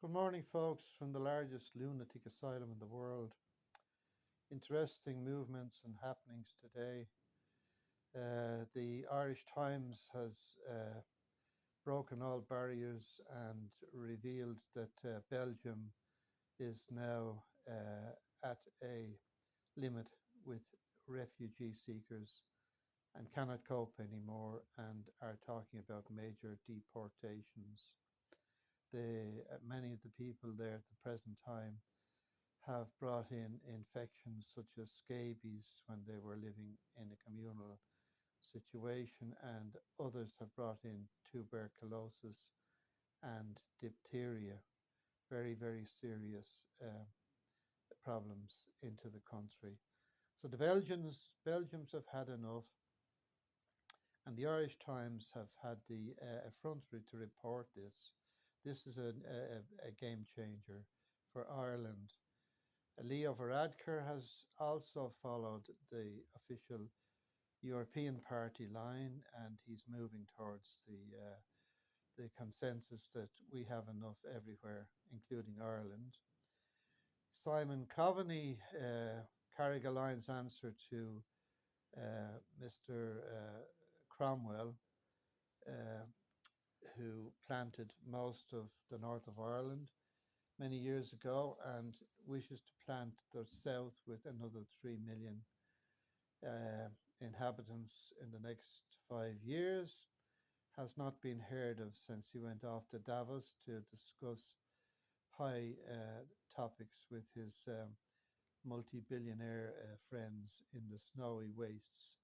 Good morning, folks, from the largest lunatic asylum in the world. Interesting movements and happenings today. The Irish Times has broken all barriers and revealed that Belgium is now at a limit with refugee seekers and cannot cope anymore and are talking about major deportations. Many of the people there at the present time have brought in infections such as scabies when they were living in a communal situation, and others have brought in tuberculosis and diphtheria, very, very serious problems into the country. So the Belgians have had enough, and the Irish Times have had the effrontery to report this. This is a game changer for Ireland. Leo Varadkar has also followed the official European party line, and he's moving towards the consensus that we have enough everywhere, including Ireland. Simon Coveney, Carrigaline's answer to Mr. Cromwell, uh, who planted most of the north of Ireland many years ago and wishes to plant the south with another 3 million uh, inhabitants in the next 5 years, has not been heard of since he went off to Davos to discuss high topics with his multi-billionaire friends in the snowy wastes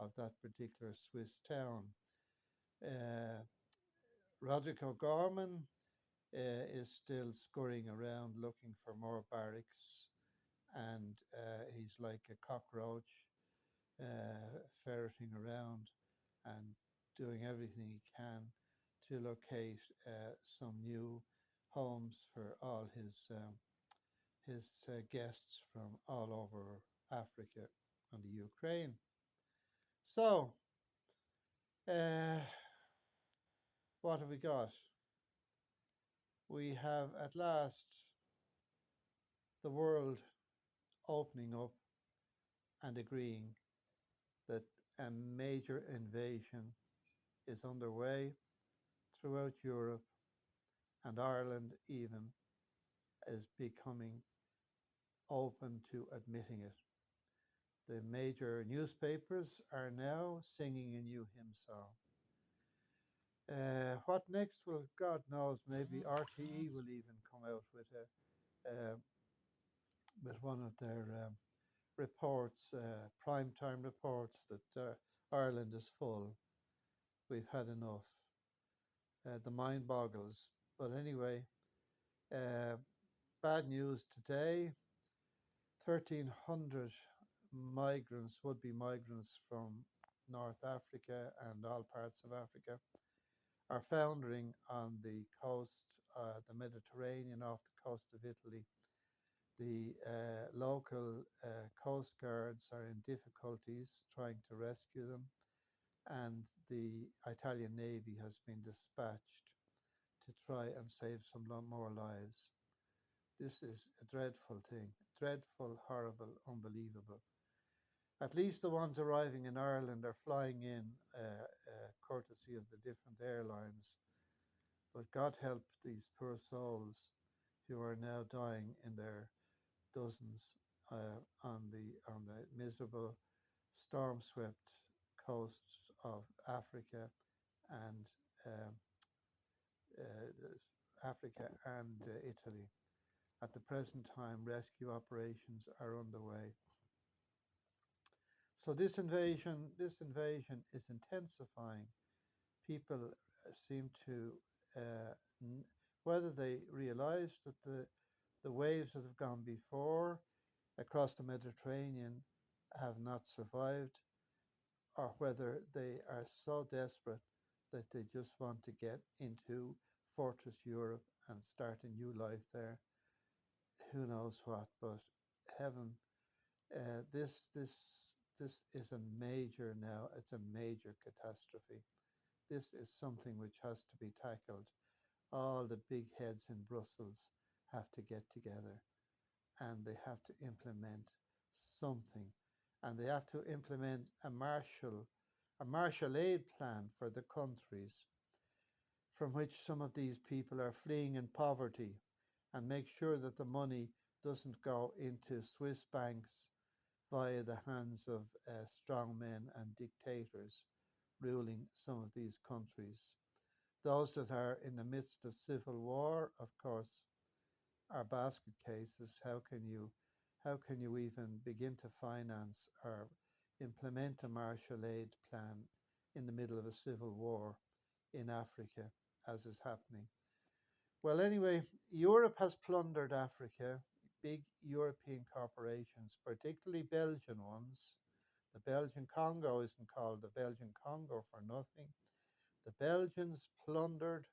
of that particular Swiss town. Uh, Roderick O'Gorman is still scurrying around looking for more barracks, and he's like a cockroach ferreting around and doing everything he can to locate some new homes for all his guests from all over Africa and the Ukraine. So, uh, what have we got? We have at last the world opening up and agreeing that a major invasion is underway throughout Europe, and Ireland even is becoming open to admitting it. The major newspapers are now singing a new hymn song. What next? Well, God knows. Maybe RTE will even come out uh, with one of their reports, primetime reports, that Ireland is full. We've had enough. The mind boggles. But anyway, uh, bad news today. 1,300 migrants, would-be migrants from North Africa and all parts of Africa, are foundering on the coast, the Mediterranean, off the coast of Italy. The local coast guards are in difficulties trying to rescue them, and the Italian Navy has been dispatched to try and save some more lives. This is a dreadful thing, dreadful, horrible, unbelievable. At least the ones arriving in Ireland are flying in courtesy of the different airlines. But God help these poor souls who are now dying in their dozens on the miserable, storm-swept coasts of Africa and um, uh, Italy. At the present time, rescue operations are underway. So this invasion is intensifying. People seem to, uh, whether they realize that the waves that have gone before across the Mediterranean have not survived, or whether they are so desperate that they just want to get into Fortress Europe and start a new life there. Who knows what? But heaven, this is a major now. It's a major catastrophe. This is something which has to be tackled all the big heads in Brussels have to get together and they have to implement something. And they have to implement a Marshall aid plan for the countries from which some of these people are fleeing in poverty, and make sure that the money doesn't go into Swiss banks via the hands of strongmen and dictators ruling some of these countries. Those that are in the midst of civil war, of course, are basket cases. How can you even begin to finance or implement a Marshall aid plan in the middle of a civil war in Africa, as is happening? Well, anyway, Europe has plundered Africa. Big European corporations, particularly Belgian ones. The Belgian Congo isn't called the Belgian Congo for nothing. The Belgians plundered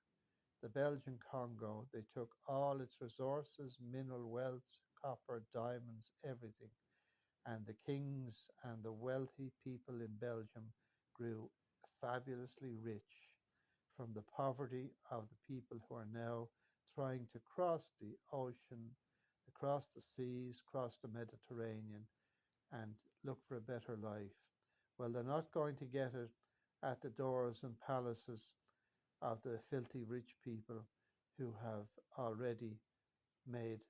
the Belgian Congo. They took all its resources, mineral wealth, copper, diamonds, everything. And the kings and the wealthy people in Belgium grew fabulously rich from the poverty of the people who are now trying to cross the ocean, across the seas, cross the Mediterranean, and look for a better life. Well, they're not going to get it at the doors and palaces of the filthy rich people who have already made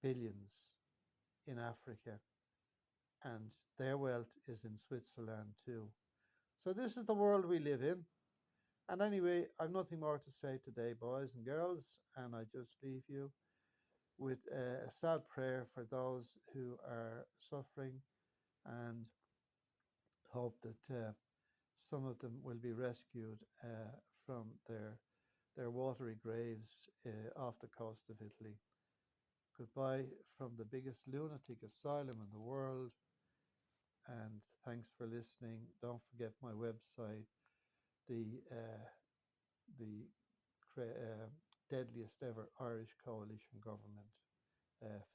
billions in Africa, and their wealth is in Switzerland too. So, this is the world we live in. And anyway, I've nothing more to say today, boys and girls, and I just leave you with a sad prayer for those who are suffering, and hope that some of them will be rescued from their watery graves off the coast of Italy. Goodbye from the biggest lunatic asylum in the world, and thanks for listening. Don't forget my website, the the deadliest ever Irish coalition government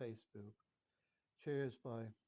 Facebook. Cheers, bye.